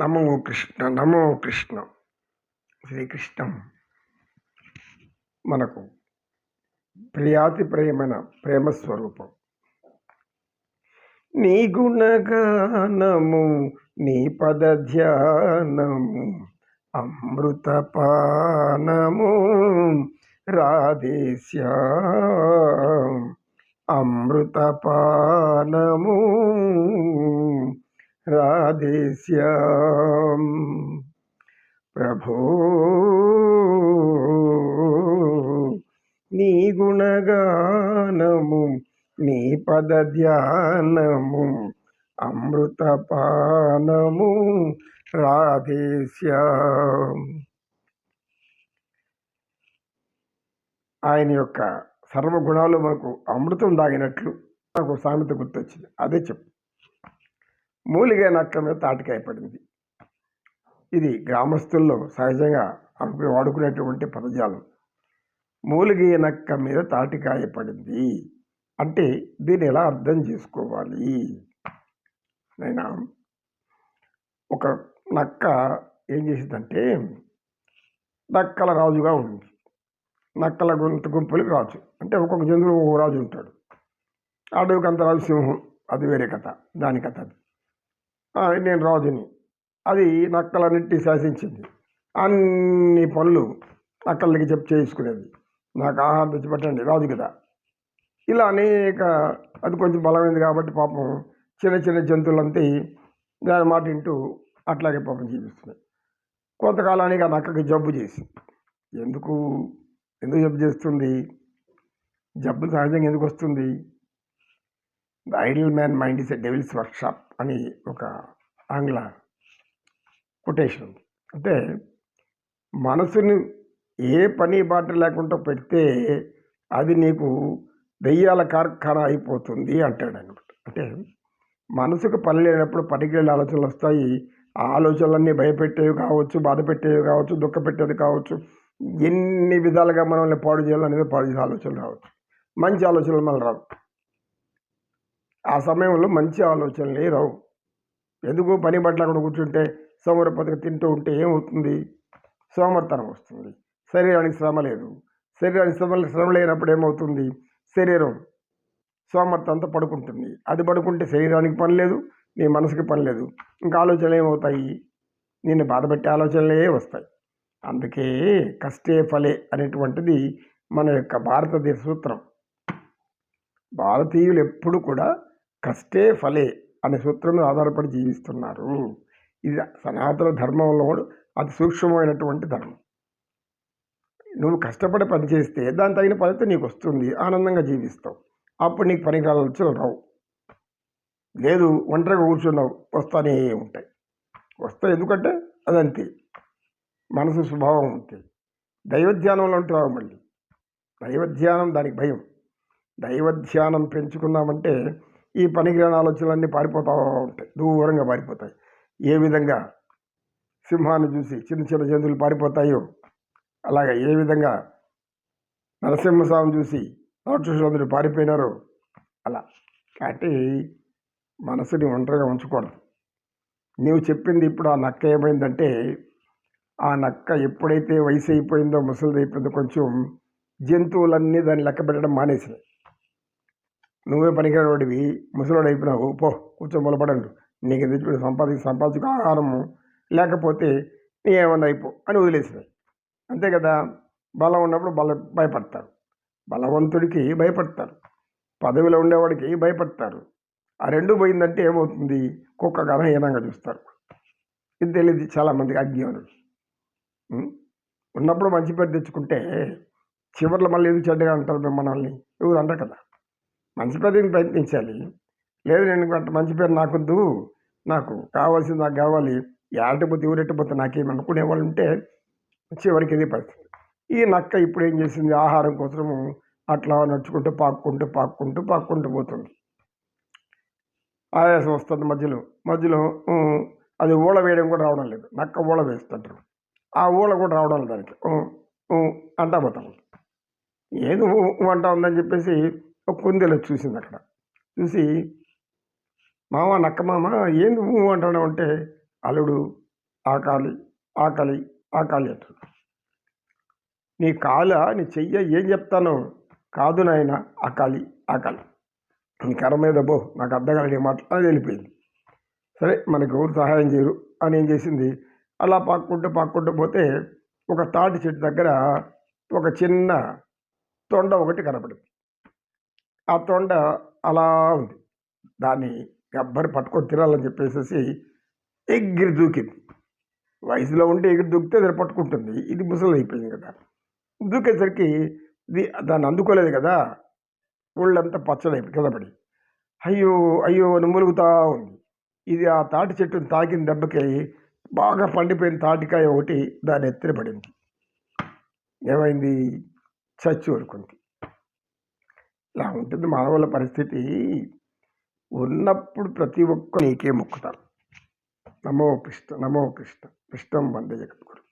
నమో కృష్ణ నమో కృష్ణ. శ్రీకృష్ణం మనకు ప్రియాతి ప్రియమైన ప్రేమస్వరూపం. నీ గుణగానము నీ పద ధ్యానము అమృతపానము రాధేశ్యాం అమృతపానము రాధేశ్యాం. ప్రభో నీ గుణగానము నీ పద ధ్యానము అమృతపానము రాధేశ్యాం. ఆయన యొక్క సర్వగుణాలు మనకు అమృతం దాగినట్లు నాకు సామెత గుర్తొచ్చింది. అదే చెప్పు. మూలిగే నక్క మీద తాటికాయ పడింది. ఇది గ్రామస్తుల్లో సహజంగా వాడుకునేటువంటి పదజాలం. మూలిగే నక్క మీద తాటికాయ పడింది అంటే దీన్ని ఎలా అర్థం చేసుకోవాలి? నైనా ఒక నక్క ఏం చేసిందంటే, నక్కల రాజుగా ఉంది. నక్కల గుంపులకి రాజు అంటే ఒక్కొక్క జంతువు ఒక్కొక్క రాజు ఉంటాడు. అడవికి అంత రాజు సింహం, అది వేరే కథ, దాని కథ అది. నేను రాజుని, అది నక్కలన్నింటినీ శాసించింది. అన్ని పనులు నక్కలకి చేసుకునేది. నాకు ఆహారం తెచ్చిపెట్టండి, రాజు కదా. ఇలా అనేక, అది కొంచెం బలమైంది కాబట్టి పాపం చిన్న చిన్న జంతువులంతా దాని మాట వింటూ అట్లాగే పాపం జీవిస్తున్నాయి. కొంతకాలానికి ఆ నక్కకి జబ్బు చేసి, ఎందుకు జబ్బు చేస్తుంది? జబ్బు సహజంగా ఎందుకు వస్తుంది? The ideal man mind is a devils workshop అని ఒక ఆంగ్ల కొటేషన్ ఉంది. అంటే మనసుని ఏ పని బాట లేకుండా పెడితే అది నీకు దెయ్యాల కార్ఖానా అయిపోతుంది అంటాడు అనమాట. అంటే మనసుకు పని లేనప్పుడు పనికిళ్ళే ఆలోచనలు వస్తాయి. ఆ ఆలోచనలన్నీ భయపెట్టేవి కావచ్చు, బాధ పెట్టేవి కావచ్చు, దుఃఖ పెట్టేది కావచ్చు, ఎన్ని విధాలుగా మనల్ని పాడు చేయాలనేది పాడు చేసే ఆలోచనలు రావచ్చు. మంచి ఆలోచనలు మళ్ళీ రావు. ఆ సమయంలో మంచి ఆలోచనలే రావు. ఎందుకు? పని బట్టలు అక్కడ కూర్చుంటే సోమరపతికి తింటూ ఉంటే ఏమవుతుంది? సోమర్తనం వస్తుంది. శరీరానికి శ్రమ లేదు. శరీరానికి శ్రమ లేనప్పుడు ఏమవుతుంది? శరీరం సోమర్తంతో పడుకుంటుంది. అది పడుకుంటే శరీరానికి పని లేదు, నీ మనసుకి పని లేదు. ఇంకా ఆలోచనలు ఏమవుతాయి? నిన్ను బాధపెట్టే ఆలోచనలే వస్తాయి. అందుకే కష్టే ఫలే అనేటువంటిది మన యొక్క భారతదేశ సూత్రం. భారతీయులు ఎప్పుడు కూడా కష్టే ఫలే అనే సూత్రం మీద ఆధారపడి జీవిస్తున్నారు. ఇది సనాతన ధర్మంలో అతి సూక్ష్మమైనటువంటి ధర్మం. నువ్వు కష్టపడి పని చేస్తే దాని తగిన ఫలితం నీకు వస్తుంది, ఆనందంగా జీవిస్తావు. అప్పుడు నీకు పనికి ఆలోచనలు రావు. లేదు, ఒంటరిగా కూర్చున్నావు, వస్తానే ఉంటాయి. వస్తాయి ఎందుకంటే అదంతే, మనసు స్వభావం ఉంటుంది. దైవధ్యానంలో ఉంటే రావు. మళ్ళీ దైవధ్యానం, దానికి భయం. దైవధ్యానం పెంచుకున్నామంటే ఈ పనికిరాని ఆలోచనలన్నీ పారిపోతూ ఉంటాయి, దూరంగా పారిపోతాయి. ఏ విధంగా సింహాన్ని చూసి చిన్న చిన్న జంతువులు పారిపోతాయో అలాగే ఏ విధంగా నరసింహస్వామిని చూసి రాక్షసులందరూ పారిపోయినారో అలా. కాబట్టి మనసుని ఒంటరిగా ఉంచకూడదు. నీవు చెప్పింది ఇప్పుడు ఆ నక్క ఏమైందంటే, ఆ నక్క ఎప్పుడైతే వయసు అయిపోయిందో, ముసలిది అయిపోయిందో, కొంచెం జంతువులన్నీ దాన్ని లెక్క పెట్టడం మానేసినాయి. నువ్వే పనికిరాడివి, ముసలోడు అయిపోయినావు, పో కూర్చో మొలపడండు, నీకు తెచ్చి సంపాదించుకు ఆహారము లేకపోతే నీ ఏమన్నా అయిపో అని వదిలేసినాయి. అంతే కదా. బలం ఉన్నప్పుడు భయపడతారు, బలవంతుడికి భయపడతారు, పదవిలో ఉండేవాడికి భయపడతారు. ఆ రెండు పోయిందంటే ఏమవుతుంది? కుక్క గణహీనంగా చూస్తారు. ఇది తెలియదు చాలామందికి, అజ్ఞానులు. ఉన్నప్పుడు మంచి పేరు తెచ్చుకుంటే చివరిలో మళ్ళీ ఎందుకు చెడ్డగా అంటారు మనల్ని? ఎవరు అంటారు కదా. మంచి పేరుని ప్రయత్నించాలి. లేదు నేను మంచి పేరు నాకొద్దు, నాకు కావాల్సింది నాకు కావాలి, ఏటపోతే ఊరెట్టపోతే నాకేమనుకునే వాళ్ళు ఉంటే చివరికి ఇది పరిస్థితి. ఈ నక్క ఇప్పుడు ఏం చేసింది? ఆహారం కోసము అట్లా నడుచుకుంటూ పాక్కుంటూ పోతుంది. ఆయాసం వస్తుంది. మధ్యలో అది ఊళ్ళ వేయడం కూడా రావడం లేదు. నక్క ఊళ్ళ వేస్తుంటారు, ఆ ఊళ్ళ కూడా రావడం లేదు దానికి. అంటా పోతాం. ఏదో అంటా ఉందని చెప్పేసి ఒక కుందేలు చూసింది. అక్కడ చూసి, మామ నక్క మామ ఏంది అంటాడు అంటే, అల్లుడు ఆకాలి ఆకలి ఆకాలి అంటారు. నీ కాల నీ చెయ్య ఏం చెప్తాను, కాదు నాయన ఆకాలి ఆకాలి, నీ కర్ర మీద బో, నాకు అర్థం కాదు నీ మాట అని వెళ్ళిపోయింది. సరే మనకు ఎవరు సహాయం చేయరు అని ఏం చేసింది, అలా పాక్కుంటూ పోతే ఒక తాటి చెట్టు దగ్గర ఒక చిన్న తొండ ఒకటి కనపడింది. ఆ తొండ అలా ఉంది. దాన్ని గబ్బరి పట్టుకొని తినాలని చెప్పేసి ఎగిరి దూకింది. వయసులో ఉంటే ఎగిరి దూకితే దాన్ని పట్టుకుంటుంది, ఇది ముసలి అయిపోయింది కదా. దూకేసరికి ఇది దాన్ని అందుకోలేదు కదా, ఒళ్ళంతా పచ్చడైపోయి కింద పడి అయ్యో అయ్యో అని మూలుగుతూ ఉంది. ఇది ఆ తాటి చెట్టుని తాకిన దెబ్బకి బాగా పండిపోయిన తాటికాయ ఒకటి దాని ఎత్తిన పడింది. ఏమైంది, చచ్చి ఊరుకుంది. ఇలా ఉంటుంది మానవుల పరిస్థితి. ఉన్నప్పుడు ప్రతి ఒక్కరు నీకే మొక్కుతారు. నమో కృష్ణ నమో కృష్ణ కృష్ణం వందే జగద్గురు.